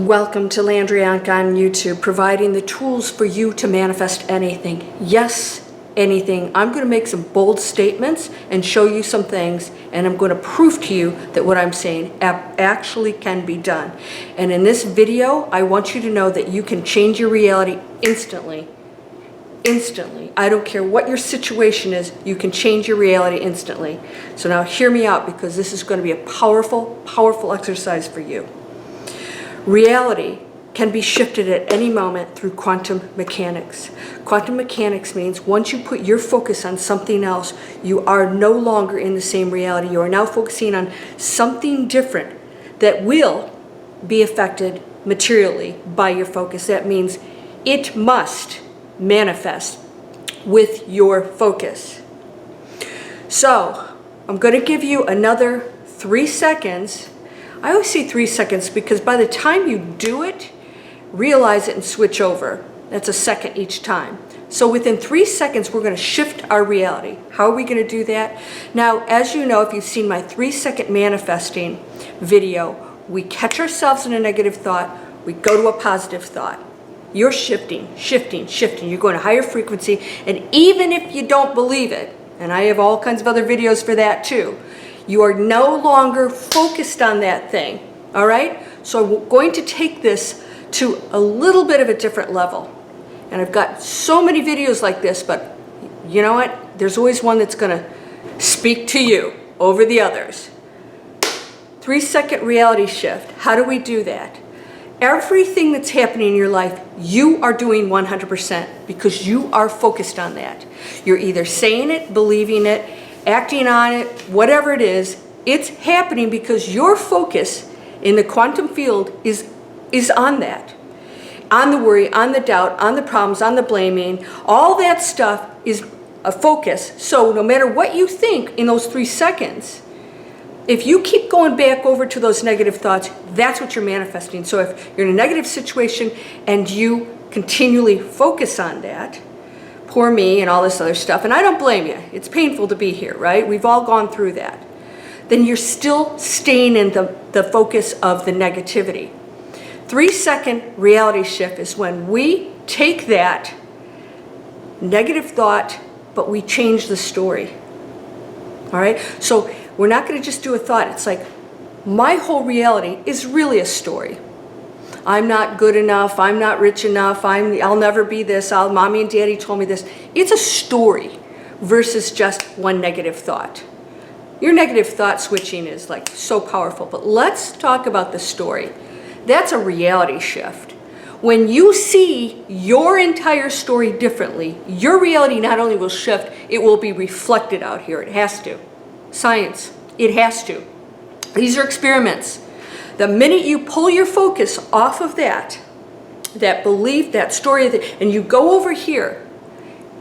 Welcome to Landria Onkka on YouTube, providing the tools for you to manifest anything. Yes, anything. I'm going to make some bold statements and show you some things, and I'm going to prove to you that what I'm saying actually can be done. And in this video, I want you to know that you can change your reality instantly. Instantly. I don't care what your situation is, you can change your reality instantly. So now hear me out, because this is going to be a powerful, powerful exercise for you. Reality can be shifted at any moment through quantum mechanics. Quantum mechanics means once you put your focus on something else, you are no longer in the same reality. You are now focusing on something different that will be affected materially by your focus. That means it must manifest with your focus. So I'm going to give you another 3 seconds. I always say 3 seconds because by the time you do it, realize it and switch over. That's a second each time. So within 3 seconds, we're going to shift our reality. How are we going to do that? Now, as you know, if you've seen my 3-second manifesting video, we catch ourselves in a negative thought, we go to a positive thought. You're shifting, shifting, shifting. You're going to higher frequency, and even if you don't believe it, and I have all kinds of other videos for that too, you are no longer focused on that thing, all right? So I'm going to take this to a little bit of a different level. And I've got so many videos like this, but you know what? There's always one that's going to speak to you over the others. 3-second reality shift. How do we do that? Everything that's happening in your life, you are doing 100% because you are focused on that. You're either saying it, believing it, acting on it, whatever it is, it's happening because your focus in the quantum field is on that. On the worry, on the doubt, on the problems, on the blaming, all that stuff is a focus. So no matter what you think in those 3 seconds, if you keep going back over to those negative thoughts, that's what you're manifesting. So if you're in a negative situation and you continually focus on that, poor me and all this other stuff, and I don't blame you. It's painful to be here, right? We've all gone through that. Then you're still staying in the focus of the negativity. 3-second reality shift is when we take that negative thought, but we change the story. All right? So we're not going to just do a thought. It's like, my whole reality is really a story. I'm not good enough, I'm not rich enough, I'll never be this, mommy and daddy told me this. It's a story versus just one negative thought. Your negative thought switching is like so powerful, but let's talk about the story. That's a reality shift. When you see your entire story differently, your reality not only will shift, it will be reflected out here. It has to. Science, it has to. These are experiments. The minute you pull your focus off of that belief, that story, and you go over here,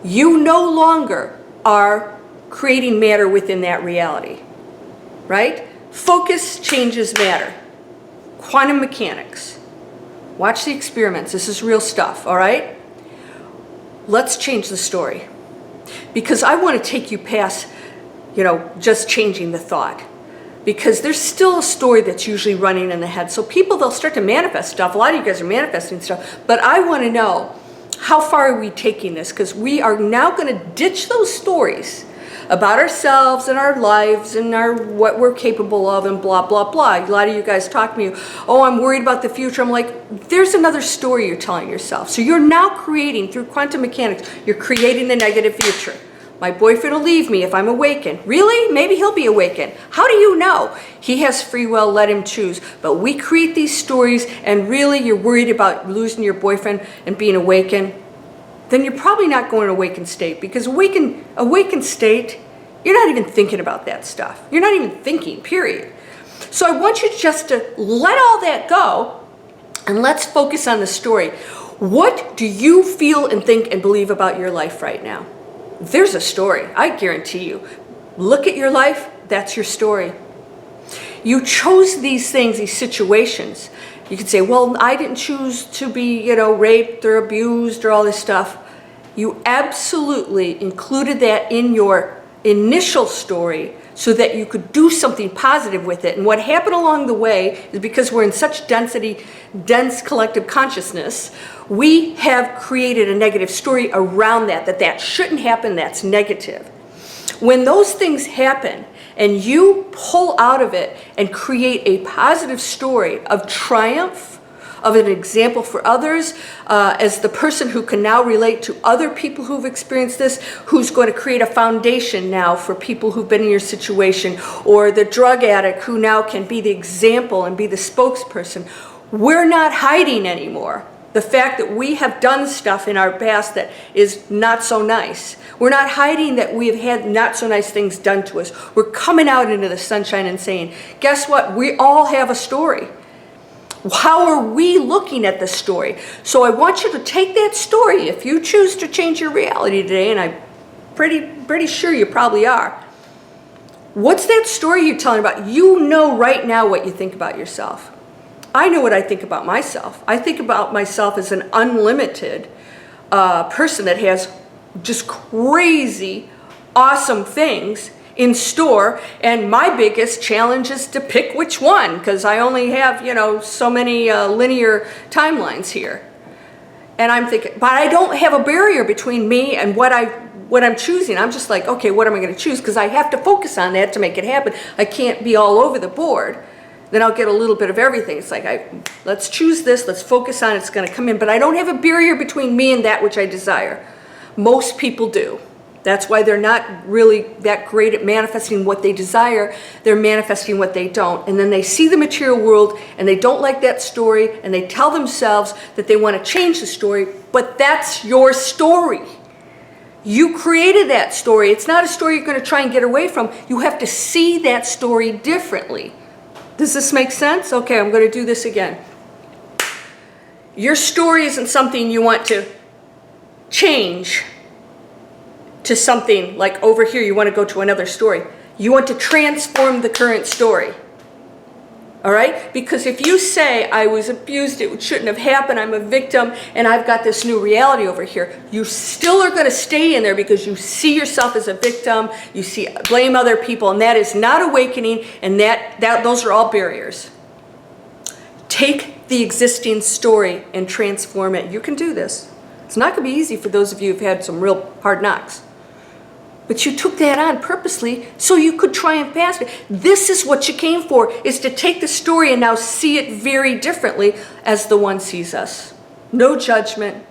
you no longer are creating matter within that reality, right? Focus changes matter. Quantum mechanics. Watch the experiments. This is real stuff, all right? Let's change the story. Because I want to take you past, just changing the thought. Because there's still a story that's usually running in the head. So people, they'll start to manifest stuff. A lot of you guys are manifesting stuff. But I want to know, how far are we taking this? Because we are now going to ditch those stories about ourselves and our lives and what we're capable of and blah, blah, blah. A lot of you guys talk to me, oh, I'm worried about the future. I'm like, there's another story you're telling yourself. So you're now creating, through quantum mechanics, you're creating the negative future. My boyfriend will leave me if I'm awakened. Really? Maybe he'll be awakened. How do you know? He has free will, let him choose. But we create these stories, and really you're worried about losing your boyfriend and being awakened. Then you're probably not going to awakened state, because awakened state, you're not even thinking about that stuff. You're not even thinking, period. So I want you just to let all that go, and let's focus on the story. What do you feel and think and believe about your life right now? There's a story, I guarantee you. Look at your life, that's your story. You chose these things, these situations. You could say, well, I didn't choose to be, raped or abused or all this stuff. You absolutely included that in your initial story so that you could do something positive with it. And what happened along the way is because we're in such dense collective consciousness, we have created a negative story around that shouldn't happen, that's negative. When those things happen and you pull out of it and create a positive story of triumph, of an example for others, as the person who can now relate to other people who've experienced this, who's going to create a foundation now for people who've been in your situation, or the drug addict who now can be the example and be the spokesperson. We're not hiding anymore the fact that we have done stuff in our past that is not so nice. We're not hiding that we have had not so nice things done to us. We're coming out into the sunshine and saying, guess what? We all have a story. How are we looking at the story? So I want you to take that story. If you choose to change your reality today, and I'm pretty sure you probably are, what's that story you're telling about? You know right now what you think about yourself. I know what I think about myself. I think about myself as an unlimited person that has just crazy, awesome things in store, and my biggest challenge is to pick which one, because I only have, so many linear timelines here. And I'm thinking, but I don't have a barrier between me and what I'm choosing. I'm just like, okay, what am I going to choose? Because I have to focus on that to make it happen. I can't be all over the board. Then I'll get a little bit of everything. It's like, let's choose this, let's focus on it, it's going to come in. But I don't have a barrier between me and that which I desire. Most people do. That's why they're not really that great at manifesting what they desire. They're manifesting what they don't. And then they see the material world and they don't like that story, and they tell themselves that they want to change the story, but that's your story. You created that story. It's not a story you're going to try and get away from. You have to see that story differently. Does this make sense? Okay, I'm going to do this again. Your story isn't something you want to change to something like over here, you want to go to another story. You want to transform the current story. All right? Because if you say, I was abused, it shouldn't have happened, I'm a victim, and I've got this new reality over here, you still are going to stay in there because you see yourself as a victim, you blame other people, and that is not awakening, and those are all barriers. Take the existing story and transform it. You can do this. It's not going to be easy for those of you who've had some real hard knocks. But you took that on purposely so you could triumph past it. This is what you came for, is to take the story and now see it very differently as the one sees us. No judgment,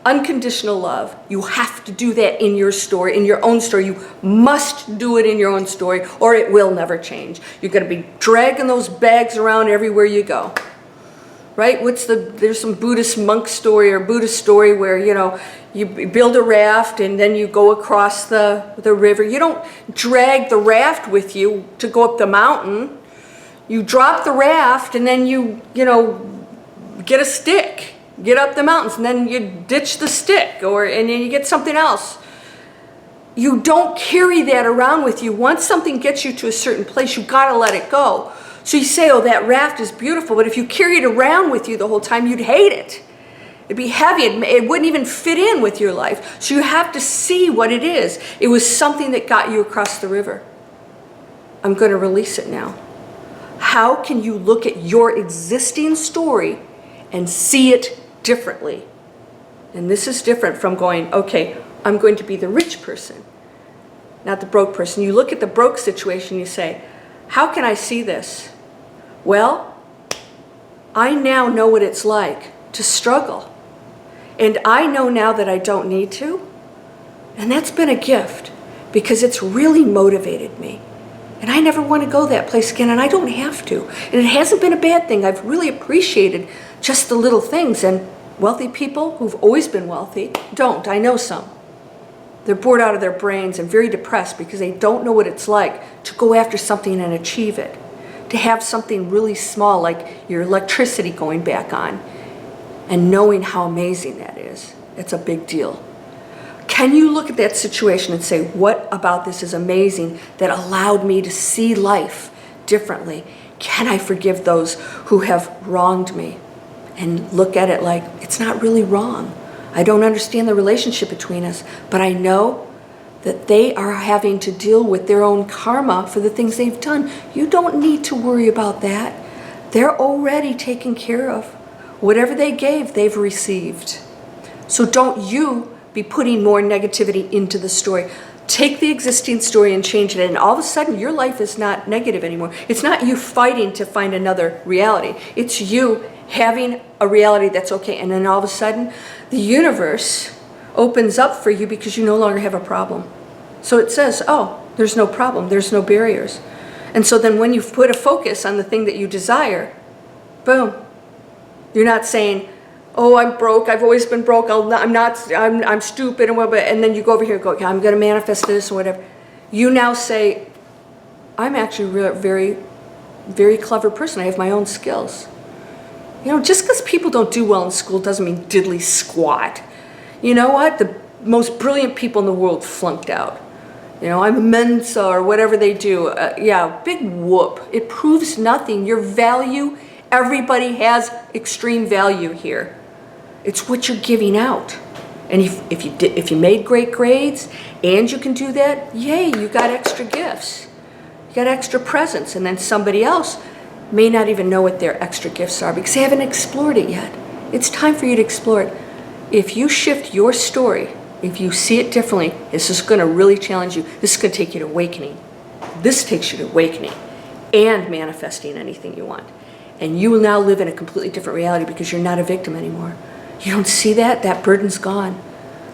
unconditional love. You have to do that in your story, in your own story. You must do it in your own story, or it will never change. You're going to be dragging those bags around everywhere you go. Right? There's some Buddhist monk story or Buddhist story where, you build a raft and then you go across the river. You don't drag the raft with you to go up the mountain. You drop the raft and then you get a stick, get up the mountains, and then you ditch the stick, and then you get something else. You don't carry that around with you. Once something gets you to a certain place, you got to let it go. So you say, oh, that raft is beautiful, but if you carry it around with you the whole time, you'd hate it. It'd be heavy. It wouldn't even fit in with your life. So you have to see what it is. It was something that got you across the river. I'm going to release it now. How can you look at your existing story and see it differently? And this is different from going, okay, I'm going to be the rich person, not the broke person. You look at the broke situation, you say, how can I see this? Well, I now know what it's like to struggle. And I know now that I don't need to. And that's been a gift because it's really motivated me. And I never want to go that place again, and I don't have to. And it hasn't been a bad thing. I've really appreciated just the little things. And wealthy people who've always been wealthy don't. I know some. They're bored out of their brains and very depressed because they don't know what it's like to go after something and achieve it. To have something really small like your electricity going back on and knowing how amazing that is. It's a big deal. Can you look at that situation and say, what about this is amazing that allowed me to see life differently? Can I forgive those who have wronged me? And look at it like, it's not really wrong. I don't understand the relationship between us, but I know that they are having to deal with their own karma for the things they've done. You don't need to worry about that. They're already taken care of. Whatever they gave, they've received. So don't you be putting more negativity into the story. Take the existing story and change it, and all of a sudden your life is not negative anymore. It's not you fighting to find another reality. It's you having a reality that's okay, and then all of a sudden the universe opens up for you because you no longer have a problem. So it says, oh, there's no problem, there's no barriers. And so then when you put a focus on the thing that you desire, boom. You're not saying, oh, I'm broke, I've always been broke, I'm stupid, and then you go over here and go, okay, I'm going to manifest this or whatever. You now say, I'm actually a very, very clever person. I have my own skills. You know, just because people don't do well in school doesn't mean diddly squat. You know what? The most brilliant people in the world flunked out. You know, I'm a Mensa or whatever they do. Yeah, big whoop. It proves nothing. Your value, everybody has extreme value here. It's what you're giving out. And if you made great grades and you can do that, yay, you got extra gifts. You got extra presents. And then somebody else may not even know what their extra gifts are because they haven't explored it yet. It's time for you to explore it. If you shift your story, if you see it differently, this is going to really challenge you. This is going to take you to awakening. This takes you to awakening and manifesting anything you want. And you will now live in a completely different reality because you're not a victim anymore. You don't see that? That burden's gone.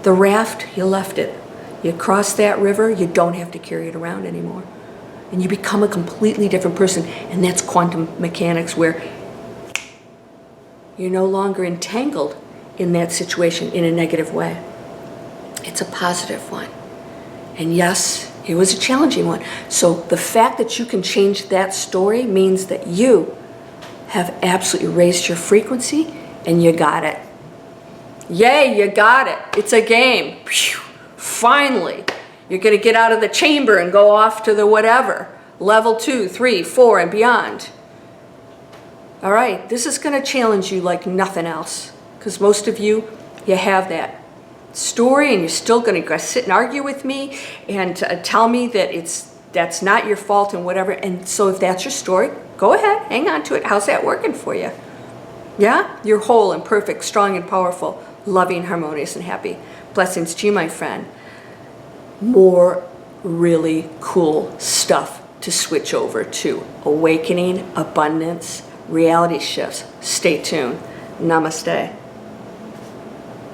The raft, you left it. You cross that river, you don't have to carry it around anymore. And you become a completely different person. And that's quantum mechanics, where you're no longer entangled in that situation in a negative way. It's a positive one. And yes, it was a challenging one. So the fact that you can change that story means that you have absolutely raised your frequency and you got it. Yay, you got it. It's a game. Phew. Finally, you're going to get out of the chamber and go off to the whatever. Level 2, 3, 4, and beyond. All right, this is going to challenge you like nothing else. Because most of you have that story and you're still going to sit and argue with me and tell me that that's not your fault and whatever. And so if that's your story, go ahead, hang on to it. How's that working for you? Yeah? You're whole and perfect, strong and powerful, loving, harmonious, and happy. Blessings to you, my friend. More really cool stuff to switch over to. Awakening, abundance, reality shifts. Stay tuned. Namaste.